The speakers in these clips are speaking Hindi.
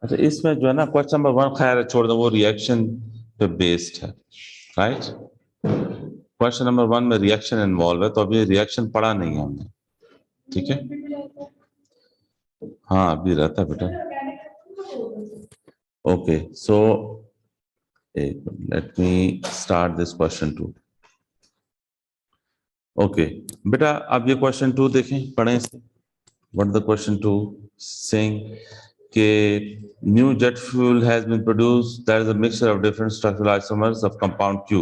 अच्छा, इसमें जो है ना क्वेश्चन नंबर 1 खैर छोड़ दो, वो रिएक्शन पे बेस्ड है, राइट। क्वेश्चन नंबर 1 में रिएक्शन इन्वॉल्व है, तो अभी रिएक्शन पढ़ा नहीं है हमने, ठीक है। हाँ अभी रहता है बेटा। Okay so let me start this question 2। Okay बेटा, अब ये क्वेश्चन 2 देखें, पढ़ें इसे। व्हाट द क्वेश्चन 2 सेइंग कि new jet fuel has been produced that is a mixture of different structural isomers of compound Q.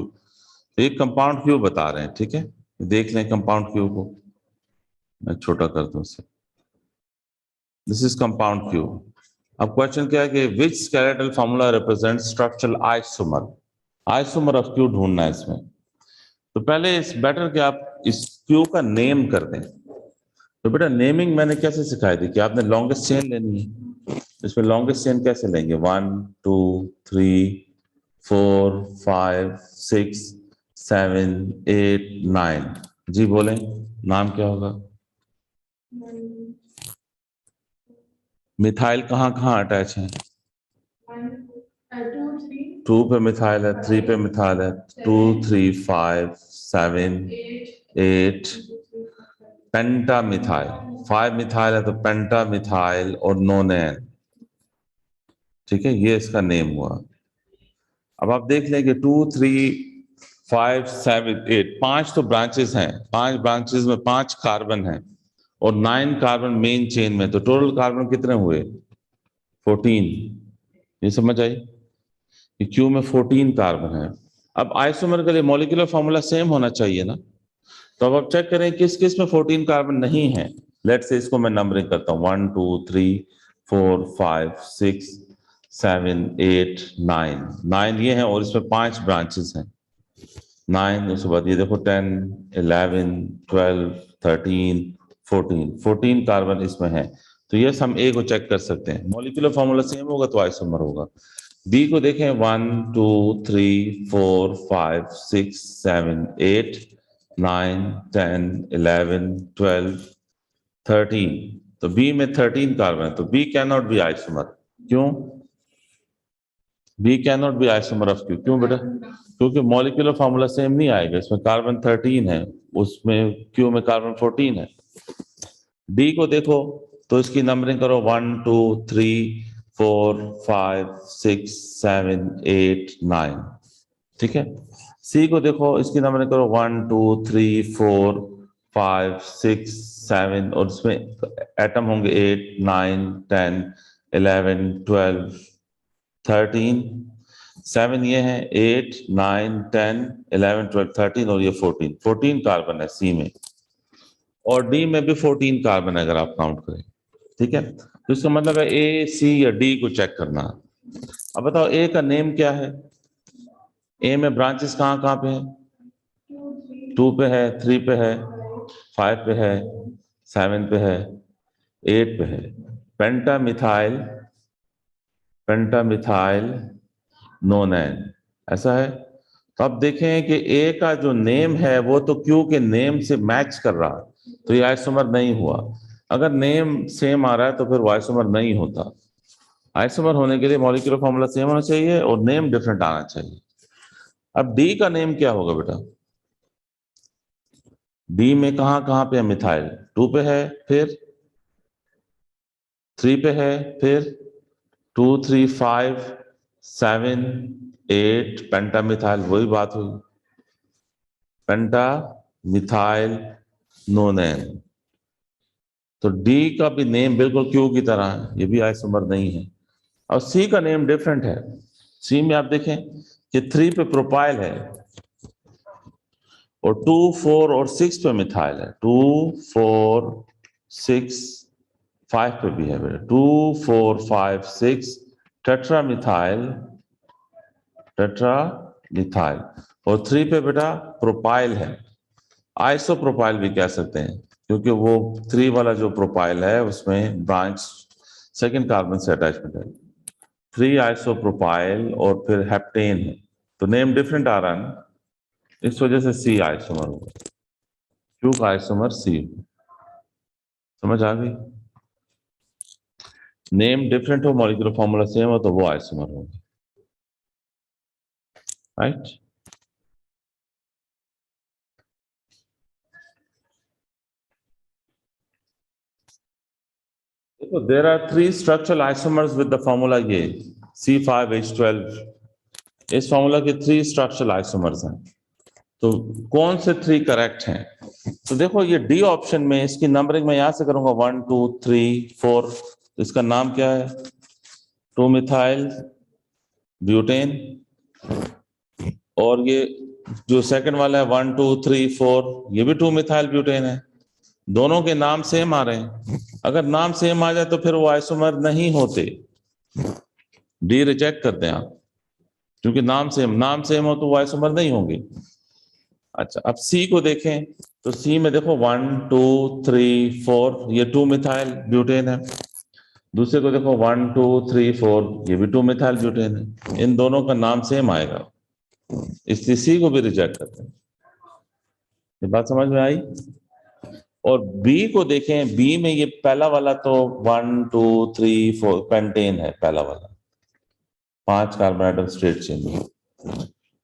तो एक कंपाउंड क्यू बता रहे हैं, ठीक है। देख लें कंपाउंड क्यू को, मैं छोटा कर दूं इसे। This is compound Q. अब क्वेश्चन क्या है कि which skeletal formula represent structural isomer. Isomer of Q ढूंढना है इसमें। तो पहले इस बेटर कि आप इस क्यू का नेम कर दें। तो बेटा नेमिंग मैंने कैसे सिखाई थी कि आपने लॉन्गेस्ट चेन लेनी है। इसमें लॉन्गेस्ट चेन कैसे लेंगे, 1 2 3 4 5 6 7 8 9। जी बोलें, नाम क्या होगा। मिथाइल कहाँ कहाँ अटैच है। 2 पे मिथाइल है, 3 पे मिथाइल है, 2 3 5 7 8 पेंटा मिथाइल। 5 मिथाइल है तो पेंटा मिथाइल और नोनेन, ठीक है, ये इसका नेम हुआ। अब आप देख लें कि 2 3 5 7 8 पांच तो ब्रांचेस हैं, 5 ब्रांचेस में 5 कार्बन हैं और 9 कार्बन मेन चेन में, तो टोटल कार्बन कितने हुए 14। ये समझ आई कि क्यू में 14 कार्बन है। अब आइसोमर के लिए मॉलिक्यूलर फॉर्मूला सेम होना चाहिए ना। तो अब आप चेक करें किस किस में 14 कार्बन नहीं है। लेट से इसको मैं नंबरिंग करता हूँ 1 2 3 4 5 6 7 8 9। 9 ये हैं और इसमें 5 ब्रांचेस हैं। 9 उसके बाद ये देखो 10 11 12 13 14 14 कार्बन इसमें है। तो ये हम ए को चेक कर सकते हैं, मॉलिक्यूलर फॉर्मूला सेम होगा तो आइसोमर होगा। बी को देखें 1 2 3 4 5 6 7 8 9 10 11 12 13। तो बी में 13 कार्बन है, तो B can not be isomer. क्यों B can not be isomer of Q, क्यों बेटा, क्योंकि मॉलिक्यूलर फॉर्मूला सेम नहीं आएगा। इसमें कार्बन 13 है, उसमें क्यू में कार्बन 14 है। डी को देखो तो इसकी नंबरिंग करो 1 2 3 4 5 6 7 8 9, ठीक है। सी को देखो, इसकी नंबरिंग करो 1 2 3 4 5 6 7 और इसमें एटम होंगे 8 9 10 11 12 13। 7 ये है, 8 9 10 11 12 13 और ये 14 14 कार्बन है सी में। और डी में भी 14 कार्बन है अगर आप काउंट करें, ठीक है। तो इसका मतलब है ए सी या डी को चेक करना। अब बताओ ए का नेम क्या है। ए में ब्रांचेस कहाँ कहाँ पे है, 2 पे है, 3 पे है, 5 पे है, 7 पे है, 8 पे है। पेंटा मिथाइल, पेंटा मिथाइल नोनैन, ऐसा है। तो अब देखें कि ए का जो नेम है वो तो क्यू के नेम से मैच कर रहा है, तो ये आइसोमर नहीं हुआ। अगर नेम सेम आ रहा है तो फिर वो आइसोमर नहीं होता। आइसोमर होने के लिए मॉलिक्यूलर फॉर्मूला सेम होना चाहिए और नेम डिफरेंट आना चाहिए। अब डी का नेम क्या होगा बेटा। डी में कहाँ कहाँ पे है मिथाइल, 2 पे है, फिर 3 पे है, फिर 2 3 5 7 8 पेंटा मिथाइल, वही बात हुई, पेंटा मिथाइल नोनेन। तो डी का भी नेम बिल्कुल क्यू की तरह है, ये भी आइसोमर नहीं है। और सी का नेम डिफरेंट है। सी में आप देखें कि 3 पे प्रोपाइल है और 2 4 और 6 पे मिथाइल है। 2 4 6 5 पे भी है बेटा, 2 4 5 6 टेट्रा मिथाइल, टेट्रा मिथाइल। और 3 पे बेटा प्रोपाइल है, आइसो प्रोपाइल भी कह सकते हैं, क्योंकि वो 3 वाला जो प्रोपाइल है उसमें ब्रांच सेकेंड कार्बन से अटैचमेंट है। 3 आइसो प्रोपाइल और फिर हेप्टेन है, तो नेम डिफरेंट आ रहा है ना, इस वजह से सी आइसोमर होगा। क्यू का आइसोमर सी, समझ आ गई। नेम डिफरेंट हो, मॉलिक्यूलर फॉर्मूला सेम हो, तो वो आइसोमर होगा, राइट। देखो there are 3 structural isomers with the formula ये C5H12। इस फॉर्मूला के 3 स्ट्रक्चरल आइसोमर्स हैं, तो कौन से 3 करेक्ट हैं? तो देखो ये डी ऑप्शन में इसकी नंबरिंग मैं यहां से करूंगा 1 2 3 4। इसका नाम क्या है? 2 मिथाइल ब्यूटेन। और ये जो सेकंड वाला है 1 2 3 4, ये भी 2 मिथाइल ब्यूटेन है। दोनों के नाम सेम आ रहे हैं। अगर नाम सेम आ जाए तो फिर वो आइसोमर नहीं होते, डी रिजेक्ट करते हैं आप, क्योंकि नाम सेम हो तो वो आइसोमर नहीं होंगे। अच्छा, अब सी को देखें तो सी में देखो 1 2 3 4, ये 2 मिथाइल ब्यूटेन है। दूसरे को देखो 1 2 3 4, ये भी 2 मिथाइल ब्यूटेन है। इन दोनों का नाम सेम आएगा, इसलिए सी को भी रिजेक्ट करते हैं। ये बात समझ में आई? और बी को देखें, बी में ये पहला वाला तो 1 2 3 4 पेंटेन है, पहला वाला 5 कार्बन एटम स्ट्रेट चेन में।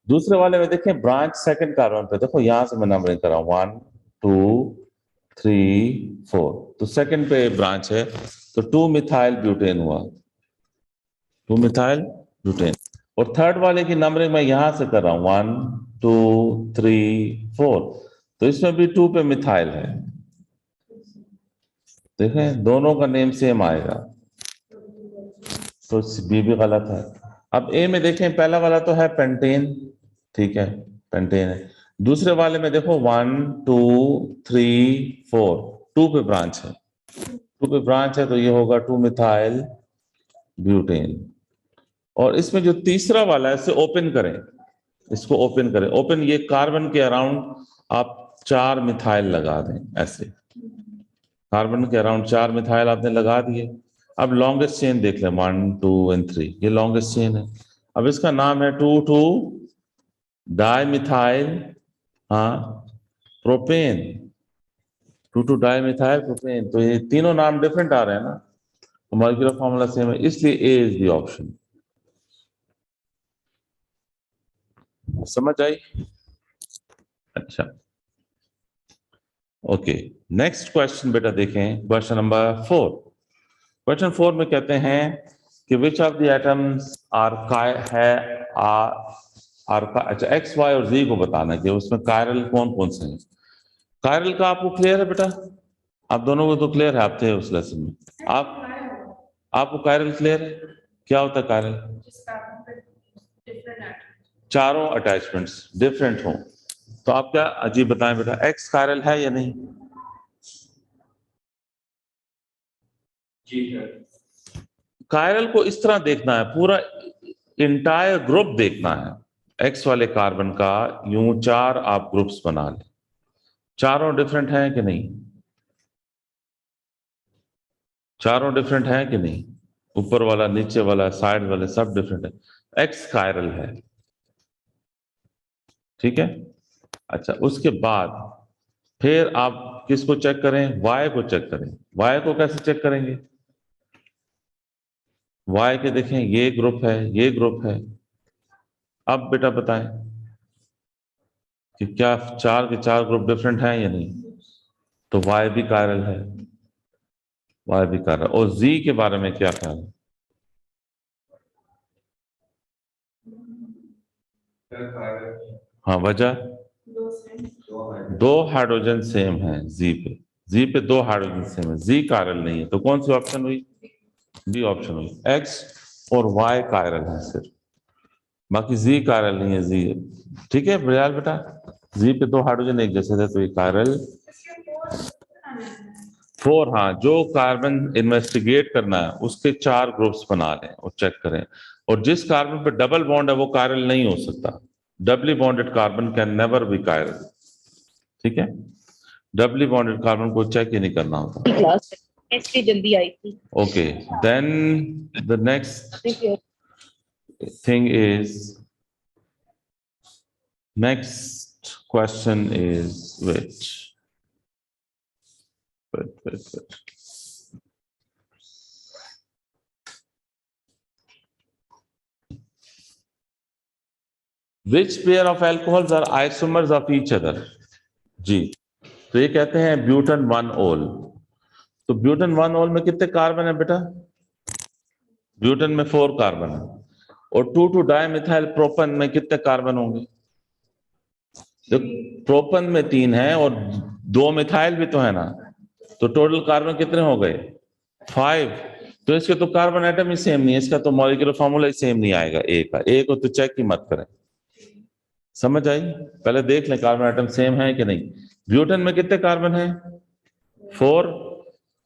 दूसरे वाले में देखें ब्रांच सेकंड कार्बन पे, देखो यहां से मैं नंबरिंग कर रहा हूं 1 2 3 4, तो सेकंड पे ब्रांच है, तो 2 मिथाइल ब्यूटेन हुआ, 2 मिथाइल ब्यूटेन। और थर्ड वाले की नंबरिंग मैं यहां से कर रहा हूं 1 2 3 4, तो इसमें भी 2 पे मिथाइल है। देखें दोनों का नेम सेम आएगा, तो बी भी गलत है। अब ए में देखें, पहला वाला तो है पेंटेन, ठीक है, पेंटेन है। दूसरे वाले में देखो 1 2 3 4, 2 पे ब्रांच है, 2 पे ब्रांच है, तो ये होगा 2 मिथाइल ब्यूटेन। और इसमें जो तीसरा वाला है, इसे ओपन करें, इसको ओपन करें, ओपन, ये कार्बन के अराउंड आप 4 मिथाइल लगा दें, ऐसे कार्बन के अराउंड 4 मिथाइल आपने लगा दिए। अब लॉन्गेस्ट चेन देख लें 1 2 एंड 3, ये लॉन्गेस्ट चेन है। अब इसका नाम है 2 2 डाई मिथाइल, हाँ, प्रोपेन, 2 2 डाई मिथाइल प्रोपेन। तो ये तीनों नाम डिफरेंट आ रहे हैं ना, मॉलिक्यूलर फॉर्मूला सेम है, इसलिए ए इज द ऑप्शन। समझ आई? अच्छा, ओके। नेक्स्ट क्वेश्चन बेटा देखें, क्वेश्चन नंबर 4। क्वेश्चन 4 में कहते हैं कि which of the atoms are अच्छा, एक्स वाई और जी को बताना है कि उसमें कायरल कौन कौन से हैं। कायरल का आपको क्लियर है बेटा? आप दोनों को तो क्लियर है, आप थे उस लेसन में। आपको कायरल क्लियर है? क्या होता है कायरल? चारों अटैचमेंट्स डिफरेंट हो। तो आप क्या अजीब बताएं बेटा, एक्स कायरल है या नहीं? कायरल को इस तरह देखना है, पूरा इंटायर ग्रुप देखना है। एक्स वाले कार्बन का यूं 4 आप ग्रुप्स बना लें, चारों डिफरेंट हैं कि नहीं? चारों डिफरेंट हैं कि नहीं? ऊपर वाला, नीचे वाला, साइड वाले सब डिफरेंट है, एक्स कायरल है, ठीक है। अच्छा, उसके बाद फिर आप किसको चेक करें? वाई को चेक करें। वाई को कैसे चेक करेंगे? वाई के देखें, ये ग्रुप है, ये ग्रुप है। अब बेटा बताएं कि क्या 4 के 4 ग्रुप डिफरेंट हैं या नहीं? तो वाई भी कायरल है, वाई भी कायरल। और जी के बारे में क्या ख्याल है? हाँ, वजह? 2 हाइड्रोजन सेम है जी पे, जी पे 2 हाइड्रोजन सेम है, जी कायरल नहीं है। तो कौन सी ऑप्शन हुई? बी ऑप्शन हुई। एक्स और वाई कायरल है सिर्फ, बाकी जी कायरल नहीं है। जी, ठीक है ब्रियाल बेटा, जी पे 2 हाइड्रोजन एक जैसे थे, तो ये कायरल 4। हाँ, जो कार्बन इन्वेस्टिगेट करना है उसके 4 ग्रुप्स बना लें और चेक करें। और जिस कार्बन पे डबल बॉन्ड है वो कायरल नहीं हो सकता, doubly bonded carbon can never be chiral, ठीक है। डबली बॉन्डेड कार्बन को चेक ही नहीं करना होता। क्लास इसलिए जल्दी आई थी। Okay, then the next thing is, next question is which, wait. Which pair of alcohols are isomers of each other? जी, तो ये कहते हैं ब्यूटन 1-ol। तो ब्यूटन 1-ol में कितने कार्बन है बेटा? ब्यूटन में 4 कार्बन है। और 2,2-डाइमिथाइल प्रोपन में कितने कार्बन होंगे? तो प्रोपन में 3 है और 2 मिथाइल भी तो है ना, तो टोटल कार्बन कितने हो गए? 5। तो इसके तो कार्बन एटम ही सेम नहीं है, इसका तो मॉलिक्यूलर फॉर्मूला ही सेम नहीं आएगा ए का। ए को तो चेक ही मत करें। समझ आई? पहले देख लें कार्बन एटम सेम है कि नहीं। ब्यूटन में कितने कार्बन है? 4।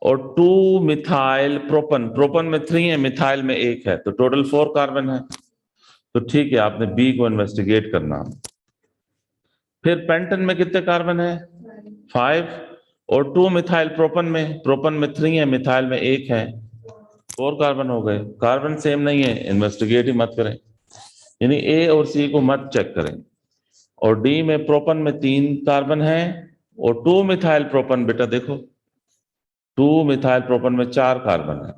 और 2 मिथाइल प्रोपन, प्रोपन में 3 है, मिथाइल में 1 है, तो टोटल 4 कार्बन है। तो ठीक है, आपने बी को इन्वेस्टिगेट करना। फिर पेंटन में कितने कार्बन है? 5। और 2 मिथाइल प्रोपन में 3 है, मिथाइल में 1 है, 4 कार्बन हो गए। कार्बन सेम नहीं है, इन्वेस्टिगेट ही मत करें, यानी ए और सी को मत चेक करें। और डी में प्रोपन में 3 कार्बन है और 2 मिथाइल प्रोपन, बेटा देखो 2 मिथाइल प्रोपन में 4 कार्बन है,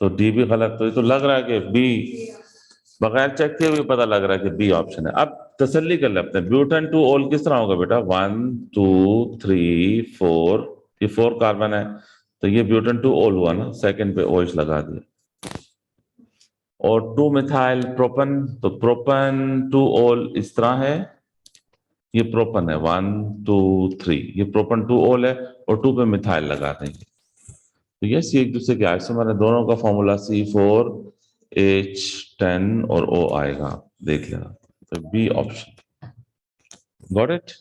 तो डी भी गलत। तो ये तो लग रहा है कि बी, बगैर चेक किए हुए पता लग रहा है कि बी ऑप्शन है। अब तसल्ली कर लेते हैं, ब्यूटन 2-ol किस तरह होगा बेटा? 1 2 3 4, ये 4 कार्बन है, तो ये ब्यूटन 2-ol हुआ ना, सेकंड पे OH लगा दिया। और 2 मिथाइल प्रोपन, तो प्रोपन 2-ol इस तरह है, ये प्रोपन है 1 2 3, ये प्रोपन 2-ol है और 2 पे मिथाइल लगा देंगे। तो यस, ये एक दूसरे के आइसोमर है, दोनों का फॉर्मूला C4H10 और O आएगा, देख लेना। तो बी ऑप्शन। Got it?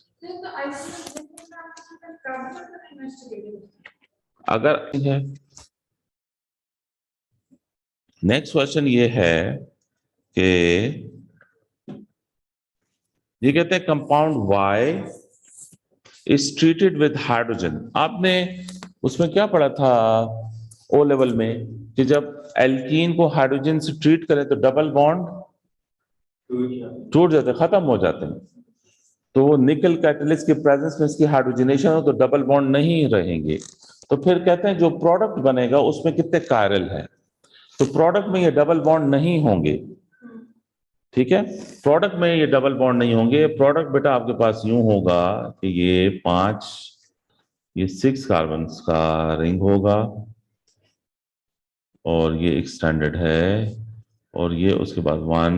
अगर है नेक्स्ट क्वेश्चन ये है कि ये कहते हैं compound Y is treated with hydrogen. आपने उसमें क्या पढ़ा था ओ लेवल में कि जब एल्कीन को हाइड्रोजन से ट्रीट करें तो डबल बॉन्ड टूट जाते, खत्म हो जाते हैं। तो वो निकल कैटलिस्ट के प्रेजेंस में इसकी हाइड्रोजनेशन हो तो डबल बॉन्ड नहीं रहेंगे। तो फिर कहते हैं जो प्रोडक्ट बनेगा उसमें कितने कायरल है, तो प्रोडक्ट में ये डबल बॉन्ड नहीं होंगे। ठीक है, प्रोडक्ट में ये डबल बॉन्ड नहीं होंगे। प्रोडक्ट बेटा आपके पास यूं होगा कि ये 5, ये 6 कार्बन का रिंग होगा और ये एक्सटेंडेड है, और ये उसके बाद 1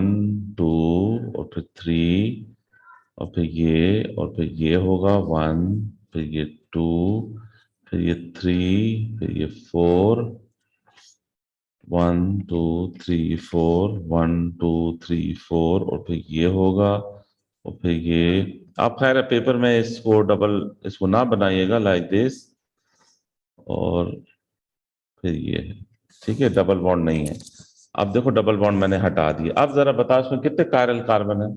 2 और फिर 3 और फिर ये होगा 1, फिर ये 2, फिर ये 3, फिर ये 4, 1 2 3 4, 1 2 3 4, और फिर ये होगा, और फिर ये। आप खैर पेपर में इसको ना बनाइएगा लाइक दिस, और फिर ये है। ठीक है, डबल बॉन्ड नहीं है। अब देखो डबल बॉन्ड मैंने हटा दिया। अब जरा बताओ इसमें कितने कायरल कार्बन है?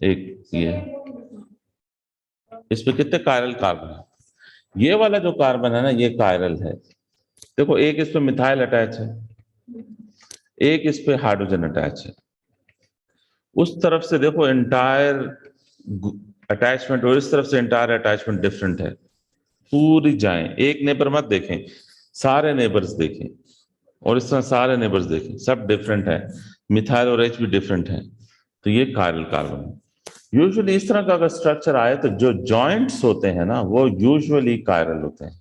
एक ये, इस पे कितने कायरल कार्बन है? ये वाला जो कार्बन है ना, ये कायरल है। देखो एक इस पे मिथाइल अटैच है, एक इस पे हाइड्रोजन अटैच है। उस तरफ से देखो एंटायर अटैचमेंट और इस तरफ से एंटायर अटैचमेंट डिफरेंट है। पूरी जाएं, एक नेबर मत देखें, सारे नेबर्स देखें, और इस तरह सारे नेबर्स देखें, सब डिफरेंट है। मिथाइल और H भी डिफरेंट है, तो ये कायरल कार्बन है। यूजुअली इस तरह का अगर स्ट्रक्चर आए तो जो जॉइंट्स होते हैं ना वो यूजुअली कायरल होते हैं।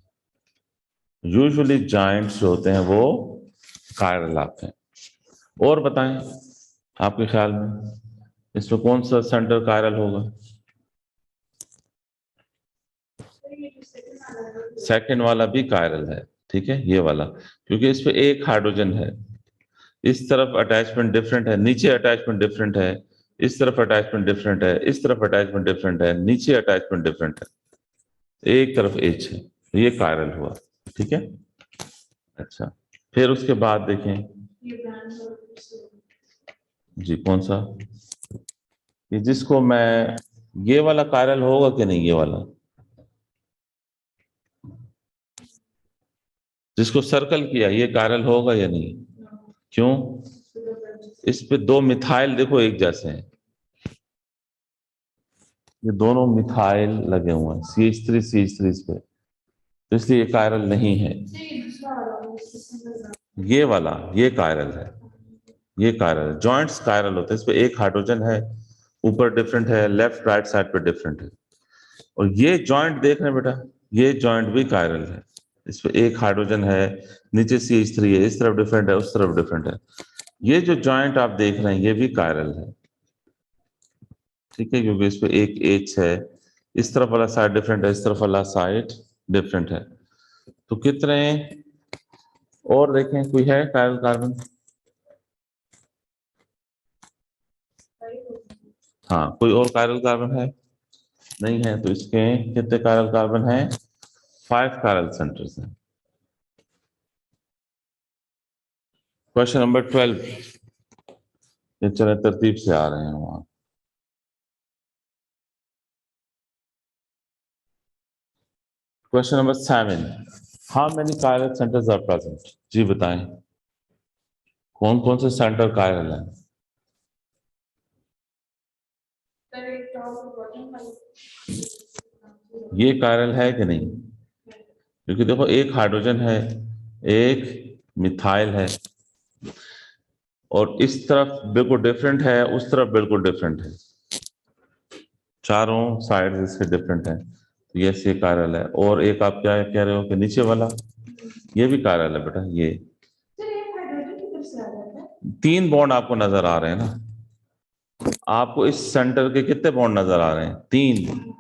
यूजुअली जॉइंट्स जो होते हैं वो कायरल आते हैं। और बताएं आपके ख्याल में इसमें कौन सा सेंटर कायरल होगा? सेकंड वाला भी कायरल है, ठीक है, ये वाला, क्योंकि इस पे एक हाइड्रोजन है। इस तरफ अटैचमेंट डिफरेंट है, नीचे अटैचमेंट डिफरेंट है, इस तरफ अटैचमेंट डिफरेंट है, इस तरफ अटैचमेंट डिफरेंट है, नीचे अटैचमेंट डिफरेंट है, एक तरफ H है, ये कायरल हुआ। ठीक है, अच्छा, फिर उसके बाद देखें जी, कौन सा? ये जिसको मैं, ये वाला कायरल होगा कि नहीं? ये वाला जिसको सर्कल किया, ये कायरल होगा या नहीं? क्यों? इस पे 2 मिथाइल देखो एक जैसे हैं, ये दोनों मिथाइल लगे हुए हैं CH3 इस पे, तो इसलिए ये कायरल नहीं है। ये वाला ये कायरल है, ये कायरल है। जॉइंट्स कायरल होते हैं, इस पे एक हाइड्रोजन है, ऊपर डिफरेंट है, लेफ्ट राइट साइड पे डिफरेंट है। और ये जॉइंट देख रहे हैं बेटा, ये जॉइंट भी कायरल है, इस पे एक हाइड्रोजन है, नीचे CH3 है, इस तरफ डिफरेंट है, उस तरफ डिफरेंट है। ये जो जॉइंट आप देख रहे हैं ये भी कायरल है, ठीक है, क्योंकि इस पे एक H है, इस तरफ वाला साइड डिफरेंट है, इस तरफ वाला साइड डिफरेंट है। तो कितने और देखें, कोई है कायरल कार्बन? हाँ, कोई और कायरल कार्बन है? नहीं है, तो इसके कितने कायरल कार्बन है? 5 कायरल सेंटर्स हैं। क्वेश्चन नंबर 12, ये चले तरतीब से आ रहे हैं वहां। Question number 7, how many chiral centres are present? जी बताएं, कौन कौन से सेंटर कायरल हैं? ये कायरल है कि नहीं? क्योंकि देखो एक हाइड्रोजन है, एक मिथाइल है, और इस तरफ बिल्कुल डिफरेंट है, उस तरफ बिल्कुल डिफरेंट है, चारों साइड इसके डिफरेंट हैं, तो यस ये कायरल है। और एक आप क्या कह रहे हो कि नीचे वाला, ये भी कायरल है बेटा। ये 3 बॉन्ड आपको नजर आ रहे हैं ना, आपको इस सेंटर के कितने बॉन्ड नजर आ रहे हैं? 3।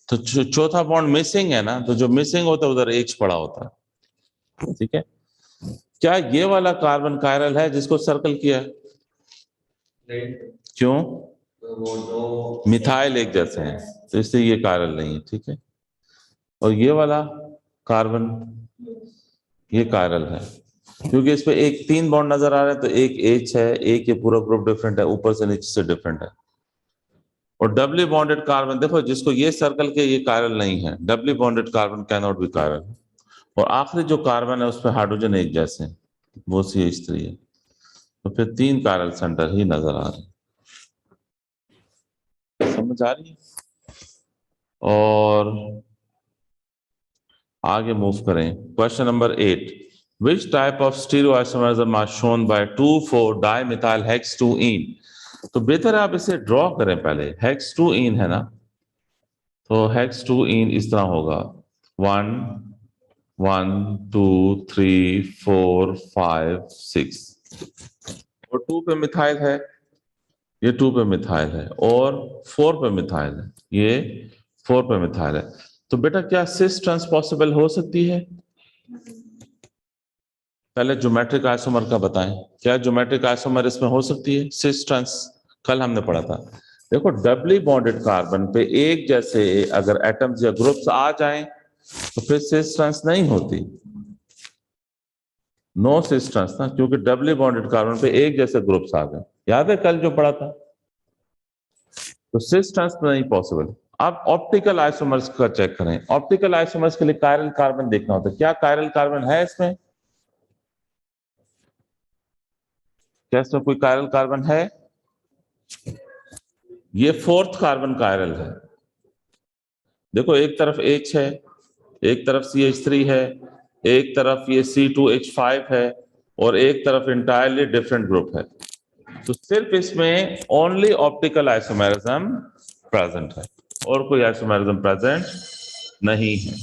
तो चौथा बॉन्ड मिसिंग है ना, तो जो मिसिंग होता है उधर H पड़ा होता है, ठीक है। क्या ये वाला कार्बन कायरल है जिसको सर्कल किया है? नहीं, क्यों? तो वो दो मिथाइल एक जैसे हैं, तो इसलिए ये कायरल नहीं है, ठीक है। और ये वाला कार्बन, ये कायरल है, क्योंकि इस पे एक 3 बॉन्ड नजर आ रहे हैं, तो एक H है, एक ये पूरा ग्रुप डिफरेंट है, ऊपर से नीचे से डिफरेंट है। और डबली बॉन्डेड कार्बन देखो, जिसको ये सर्कल के, ये कायरल नहीं है, doubly bonded carbon can not B chiral. और आखिरी जो कार्बन है उस पर हाइड्रोजन एक जैसे हैं, वो CH3 है, तो फिर 3 कायरल सेंटर ही नजर आ रहे हैं। समझ आ रही है? और आगे मूव करें, question number 8, which type of stereoisomerism are shown by 2,4-dimethyl hex-2-ene? तो बेहतर है आप इसे ड्रॉ करें पहले। hex-2-ene है ना, तो hex-2-ene इस तरह होगा, 1 1 2 3 4 5 6, और 2 पे मिथाइल है, ये 2 पे मिथाइल है, और 4 पे मिथाइल है, ये 4 पे मिथाइल है। तो बेटा क्या सिस ट्रांस पॉसिबल हो सकती है? पहले ज्योमेट्रिक आइसोमर का बताएं, क्या ज्योमेट्रिक आइसोमर इसमें हो सकती है सिस ट्रांस? कल हमने पढ़ा था, देखो डबली बॉन्डेड कार्बन पे एक जैसे अगर एटम्स या ग्रुप्स आ जाएं तो फिर सिस ट्रांस नहीं होती, नो सिस ट्रांस ना, क्योंकि डबली बॉन्डेड कार्बन पे एक जैसे ग्रुप्स आ गए, याद है कल जो पढ़ा था? तो सिस ट्रांस नहीं पॉसिबल। आप ऑप्टिकल आइसोमर्स का चेक करें, ऑप्टिकल आइसोमर्स के लिए कायरल कार्बन देखना होता है, क्या कायरल कार्बन है इसमें? क्या इसमें कोई कायरल कार्बन है? ये 4th कार्बन कायरल है, देखो एक तरफ H है, एक तरफ CH3 है, एक तरफ ये C2H5 है, और एक तरफ इंटायरली डिफरेंट ग्रुप है। तो सिर्फ इसमें ओनली ऑप्टिकल आइसोमेरिज्म प्रेजेंट है, और कोई आइसोमेरिज्म प्रेजेंट नहीं है।